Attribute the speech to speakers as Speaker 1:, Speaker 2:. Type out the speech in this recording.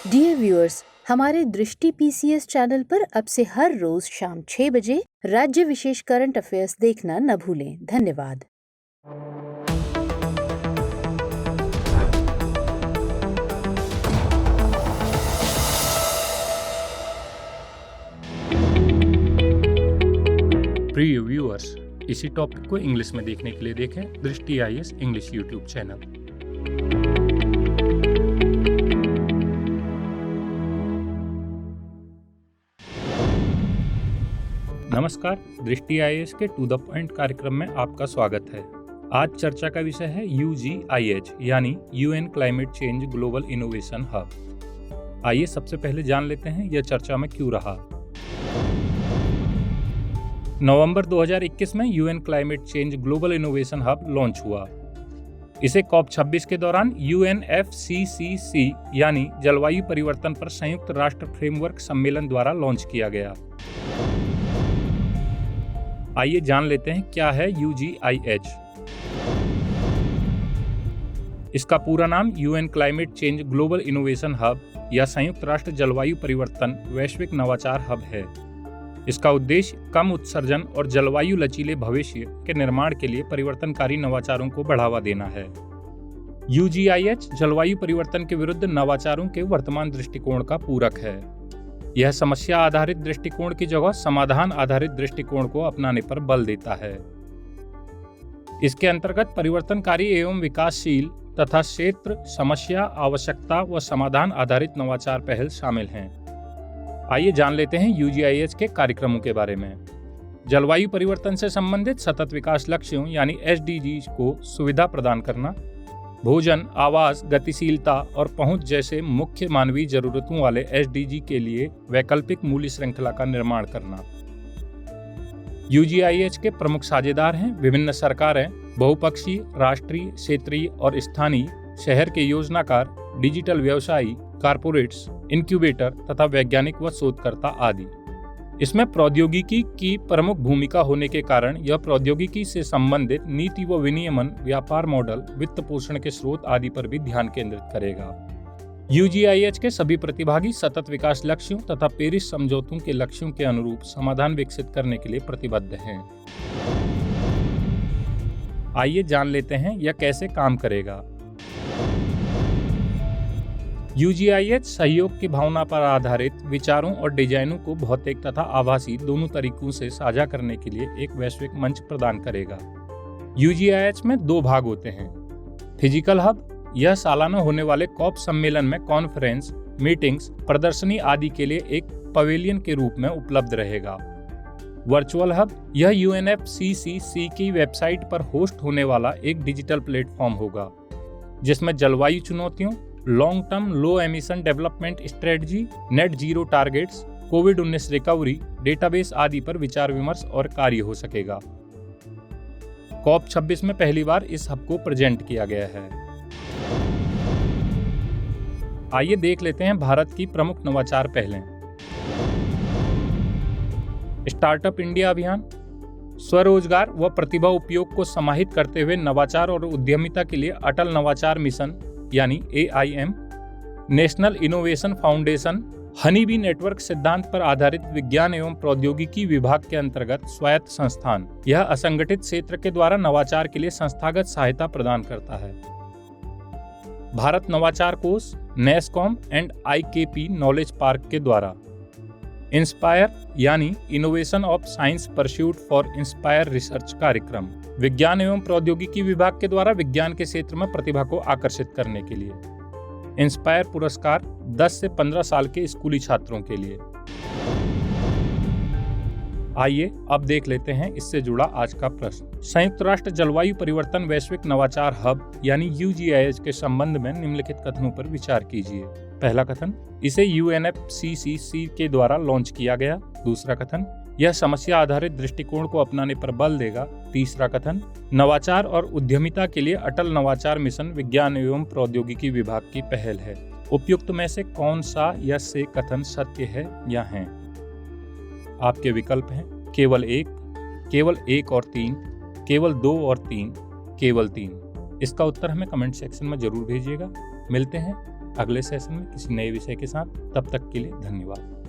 Speaker 1: Dear viewers, हमारे दृष्टि PCS channel पर अब से हर रोज शाम 6 बजे राज्य विशेष करंट अफेयर्स देखना न भूलें। धन्यवाद।
Speaker 2: प्रिय व्यूअर्स, इसी टॉपिक को इंग्लिश में देखने के लिए देखें दृष्टि आईएएस इंग्लिश यूट्यूब चैनल। नमस्कार, दृष्टि आईएएस के टू द पॉइंट कार्यक्रम में आपका स्वागत है। आज चर्चा का विषय है UGIH यानी UN climate change global innovation hub. आइए सबसे पहले जान लेते हैं यह चर्चा में क्यों रहा। नवंबर 2021 में UN climate change global innovation hub launch हुआ। इसे COP26 के दौरान UNFCCC यानी जलवायु परिवर्तन पर संयुक्त राष्ट्र फ्रेमवर्क सम्मेलन द्वारा लॉन्च किया गया। आइए जान लेते हैं क्या है UGIH। इसका पूरा नाम UN climate change global innovation hub या संयुक्त राष्ट्र जलवायु परिवर्तन वैश्विक नवाचार हब है। इसका उद्देश्य कम उत्सर्जन और जलवायु लचीले भविष्य के निर्माण के लिए परिवर्तनकारी नवाचारों को बढ़ावा देना है। UGIH जलवायु परिवर्तन के विरुद्ध नवाचारों के वर्तमान दृष्टिकोण का पूरक है। यह समस्या आधारित दृष्टिकोण की जगह समाधान आधारित दृष्टिकोण को अपनाने पर बल देता है। इसके अंतर्गत परिवर्तनकारी एवं विकासशील तथा क्षेत्र, समस्या, आवश्यकता व समाधान आधारित नवाचार पहल शामिल हैं। आइए जान लेते हैं UGIH के कार्यक्रमों के बारे में। जलवायु परिवर्तन से संबंधित सतत विकास लक्ष्यों यानी SDGs को सुविधा प्रदान करना, भोजन, आवास, गतिशीलता और पहुंच जैसे मुख्य मानवीय जरूरतों वाले SDG के लिए वैकल्पिक मूल्य श्रृंखला का निर्माण करना। UGIH के प्रमुख साझेदार हैं विभिन्न सरकारें, बहुपक्षीय, राष्ट्रीय, क्षेत्रीय और स्थानीय, शहर के योजनाकार, डिजिटल व्यवसायी, कारपोरेट्स, इनक्यूबेटर तथा वैज्ञानिक व शोधकर्ता आदि। इसमें प्रौद्योगिकी की प्रमुख भूमिका होने के कारण यह प्रौद्योगिकी से संबंधित नीति व विनियमन, व्यापार मॉडल, वित्त पोषण के स्रोत आदि पर भी ध्यान केंद्रित करेगा। UGIH के सभी प्रतिभागी सतत विकास लक्ष्यों तथा पेरिस समझौतों के लक्ष्यों के अनुरूप समाधान विकसित करने के लिए प्रतिबद्ध हैं। आइए जान लेते हैं यह कैसे काम करेगा। UGIH सहयोग की भावना पर आधारित विचारों और डिजाइनों को भौतिक तथा आभासी दोनों तरीकों से साझा करने के लिए एक वैश्विक मंच प्रदान करेगा। UGIH में दो भाग होते हैं। फिजिकल हब, यह सालाना होने वाले COP सम्मेलन में कॉन्फ्रेंस, मीटिंग्स, प्रदर्शनी आदि के लिए एक पवेलियन के रूप में उपलब्ध रहेगा। वर्चुअल हब, यह UNFCCC की वेबसाइट पर होस्ट होने वाला एक डिजिटल प्लेटफॉर्म होगा जिसमें जलवायु चुनौतियों, long term low emission development strategy, net zero targets, कोविड-19 रिकवरी, डेटाबेस आदि पर विचार विमर्श और कार्य हो सकेगा। COP26 में पहली बार इस हब को प्रेजेंट किया गया है। आइए देख लेते हैं भारत की प्रमुख नवाचार पहलें। स्टार्टअप इंडिया अभियान, स्वरोजगार व प्रतिभा उपयोग को समाहित करते हुए नवाचार और उद्यमिता के लिए अटल नवाचार मिशन यानी AIM, national innovation foundation, honeybee network सिद्धांत पर आधारित विज्ञान एवं प्रौद्योगिकी विभाग के अंतर्गत स्वायत्त संस्थान, यह असंगठित क्षेत्र के द्वारा नवाचार के लिए संस्थागत सहायता प्रदान करता है। भारत नवाचार कोष, NASSCOM and IKP knowledge park के द्वारा इंस्पायर यानी innovation of science pursuit for inspire research कार्यक्रम, विज्ञान एवं प्रौद्योगिकी विभाग के द्वारा विज्ञान के क्षेत्र में प्रतिभा को आकर्षित करने के लिए इंस्पायर पुरस्कार 10 से 15 साल के स्कूली छात्रों के लिए। आइए अब देख लेते हैं इससे जुड़ा आज का प्रश्न। संयुक्त राष्ट्र जलवायु परिवर्तन वैश्विक नवाचार हब यानी UGIH के संबंध में निम्नलिखित कथनों पर विचार कीजिए। पहला कथन, इसे UNFCCC के द्वारा लॉन्च किया गया। दूसरा कथन, यह समस्या आधारित दृष्टिकोण को अपनाने पर बल देगा। तीसरा कथन, नवाचार और उद्यमिता के लिए अटल नवाचार मिशन विज्ञान एवं प्रौद्योगिकी विभाग की पहल है। उपयुक्त में से कौन सा यह से कथन सत्य है या हैं? आपके विकल्प हैं केवल एक और 3, केवल 2 और 3, केवल 3। इसका उत्तर हमें कमेंट सेक्शन में जरूर भेजिएगा। मिलते हैं अगले सेशन में किसी नए विषय के साथ। तब तक के लिए धन्यवाद।